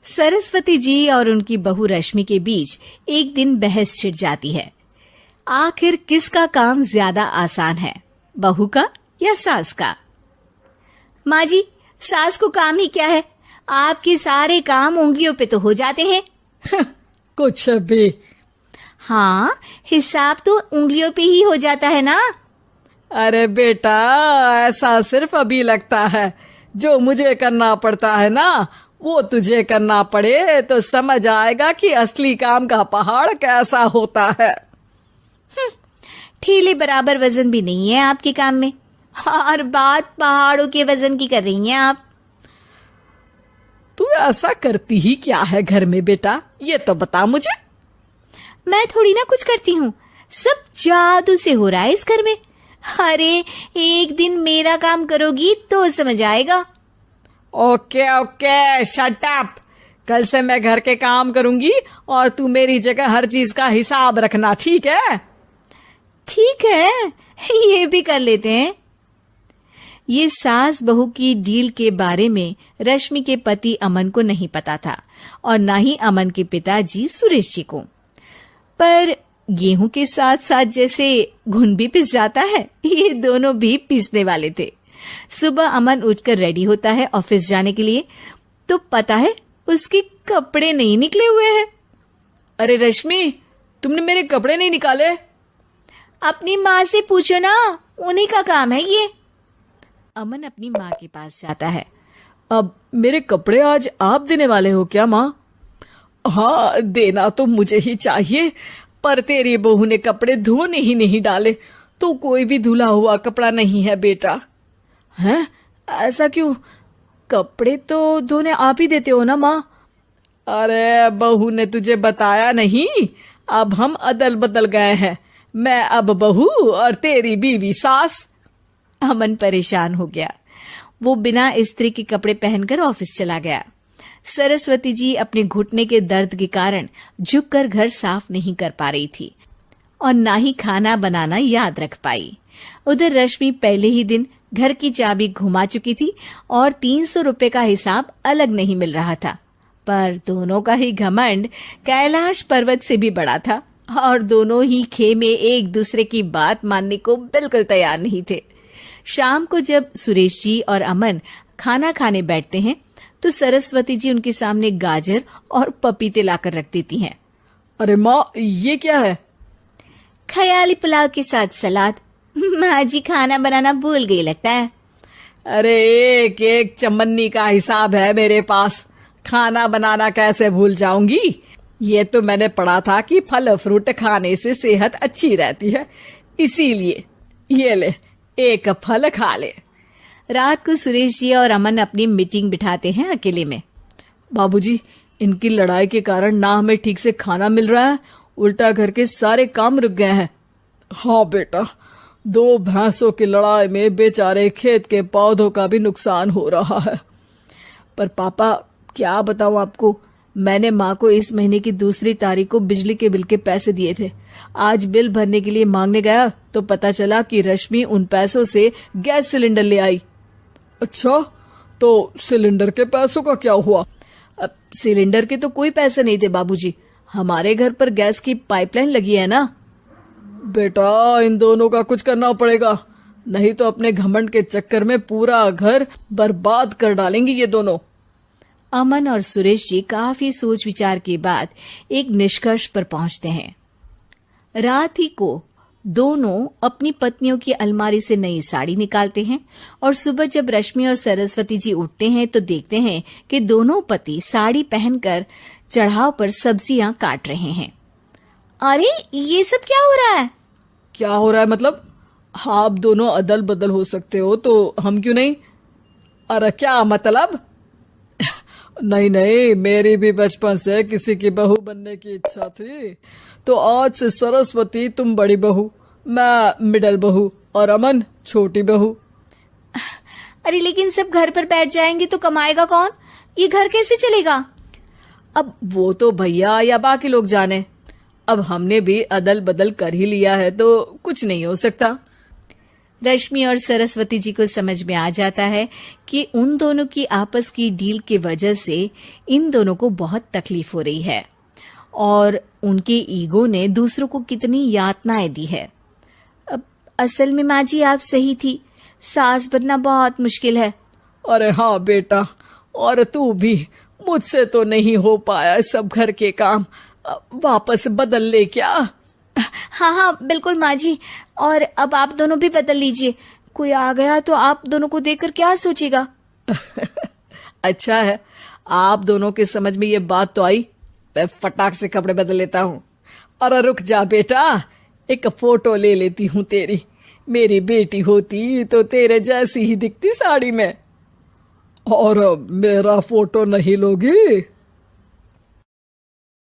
सरस्वती जी और उनकी बहू रश्मि के बीच एक दिन बहस छिड़ जाती है। आखिर किसका काम ज्यादा आसान है, बहू का या सास का? माँ जी, सास को काम ही क्या है, आपके सारे काम उंगलियों पे तो हो जाते हैं। कुछ भी। हाँ, हिसाब तो उंगलियों पे ही हो जाता है ना। अरे बेटा, ऐसा सिर्फ अभी लगता है। जो मुझे करना पड़ता है ना, वो तुझे करना पड़े तो समझ आएगा कि असली काम का पहाड़ कैसा होता है। ठेले बराबर वजन भी नहीं है आपके काम में, और बात पहाड़ों के वजन की कर रही हैं आप। तू ऐसा करती ही क्या है घर में बेटा, ये तो बता मुझे। मैं थोड़ी ना कुछ करती हूँ, सब जादू से हो रहा है इस घर में। अरे एक दिन मेरा काम करोगी तो समझ आएगा। Okay okay, shut up. कल से मैं घर के काम करूंगी और तू मेरी जगह हर चीज का हिसाब रखना, ठीक है? ठीक है, ये भी कर लेते हैं। ये सास बहू की डील के बारे में रश्मि के पति अमन को नहीं पता था और ना ही अमन के पिताजी सुरेश जी को। पर गेहूं के साथ साथ जैसे घुन भी पिस जाता है, ये दोनों भी पिसने वाले थे। सुबह अमन उठकर रेडी होता है ऑफिस जाने के लिए, तो पता है उसके कपड़े नहीं निकले हुए हैं। अरे रश्मि, तुमने मेरे कपड़े नहीं निकाले? अपनी माँ से पूछो ना, उन्हीं का काम है ये। अमन अपनी माँ के पास जाता है। अब मेरे कपड़े आज आप देने वाले हो क्या माँ? हाँ, देना तो मुझे ही चाहिए, पर तेरी बहू ने कपड़े धोने ही नहीं डाले, तो कोई भी धुला हुआ कपड़ा नहीं है बेटा। हैं? ऐसा क्यों? कपड़े तो धोने आप ही देते हो ना माँ? अरे बहू ने तुझे बताया नहीं, अब हम अदल बदल गए हैं। मैं अब बहू और तेरी बीवी सास। अमन परेशान हो गया। वो बिना इस्त्री के कपड़े पहनकर ऑफिस चला गया। सरस्वती जी अपने घुटने के दर्द के कारण झुककर घर साफ नहीं कर पा रही थी और ना ही खाना बनाना याद रख पाई। उधर रश्मि पहले ही दिन घर की चाबी घुमा चुकी थी और 300 रुपए का हिसाब अलग नहीं मिल रहा था। पर दोनों का ही घमंड कैलाश पर्वत से भी बड़ा था और दोनों ही खेमे एक दूसरे की बात मानने को बिल्कुल तैयार नहीं थे। शाम को जब सुरेश जी और अमन खाना खाने बैठते हैं तो सरस्वती जी उनके सामने गाजर और पपीते लाकर रख देती हैं। अरे माँ, ये क्या है? ख्याली पुलाव के साथ सलाद। माँ जी खाना बनाना भूल गई लगता है। अरे एक एक चमन्नी का हिसाब है मेरे पास, खाना बनाना कैसे भूल जाऊंगी? ये तो मैंने पढ़ा था कि फल फ्रूट खाने से सेहत अच्छी रहती है, इसीलिए ये ले, एक फल खा ले। रात को सुरेश जी और अमन अपनी मीटिंग बिठाते हैं अकेले में। बाबूजी, इनकी लड़ाई के कारण ना हमें ठीक से खाना मिल रहा है, उल्टा घर के सारे काम रुक गए हैं। हाँ बेटा, 2 भैंसों की लड़ाई में बेचारे खेत के पौधों का भी नुकसान हो रहा है। पर पापा, क्या बताऊं आपको, मैंने माँ को इस महीने की 2 तारीख को बिजली के बिल के पैसे दिए थे। आज बिल भरने के लिए मांगने गया तो पता चला कि रश्मि उन पैसों से गैस सिलेंडर ले आई। अच्छा, तो सिलेंडर के पैसों का क्या हुआ? अब सिलेंडर के तो कोई पैसे नहीं थे बाबूजी, हमारे घर पर गैस की पाइपलाइन लगी है ना। बेटा, इन दोनों का कुछ करना पड़ेगा, नहीं तो अपने घमंड के चक्कर में पूरा घर बर्बाद कर डालेंगी ये दोनों। अमन और सुरेश जी काफी सोच विचार के बाद एक निष्कर्ष पर पहुंचते हैं। रात ही को दोनों अपनी पत्नियों की अलमारी से नई साड़ी निकालते हैं और सुबह जब रश्मि और सरस्वती जी उठते हैं तो देखते हैं कि दोनों पति साड़ी पहनकर चढ़ाव पर सब्जियां काट रहे हैं। अरे ये सब क्या हो रहा है? क्या हो रहा है मतलब? आप दोनों अदल बदल हो सकते हो तो हम क्यों नहीं? अरे क्या मतलब? नहीं नहीं, मेरी भी बचपन से किसी की बहू बनने की इच्छा थी, तो आज से सरस्वती तुम बड़ी बहू, मैं मिडल बहू और अमन छोटी बहू। अरे लेकिन सब घर पर बैठ जाएंगे तो कमाएगा कौन? ये घर कैसे चलेगा? अब वो तो भैया या बाकी लोग जाने, अब हमने भी अदल बदल कर ही लिया है तो कुछ नहीं हो सकता। रश्मि और सरस्वती जी को समझ में आ जाता है कि उन दोनों की आपस की डील की वजह से इन दोनों को बहुत तकलीफ हो रही है और उनके ईगो ने दूसरों को कितनी यातनाएं दी है। अब असल में माँ जी आप सही थी, सास बनना बहुत मुश्किल है। अरे हाँ बेटा, और तू भी, मुझसे तो नहीं हो पाया सब घर के काम, वापस बदल ले क्या? हाँ हाँ बिल्कुल माँ जी, और अब आप दोनों भी बदल लीजिए, कोई आ गया तो आप दोनों को देखकर क्या सोचेगा। अच्छा है, आप दोनों के समझ में ये बात तो आई, मैं फटाक से कपड़े बदल लेता हूँ। अरे रुक जा बेटा, एक फोटो ले लेती हूँ तेरी, मेरी बेटी होती तो तेरे जैसी ही दिखती साड़ी में। और मेरा फोटो नहीं लोगी?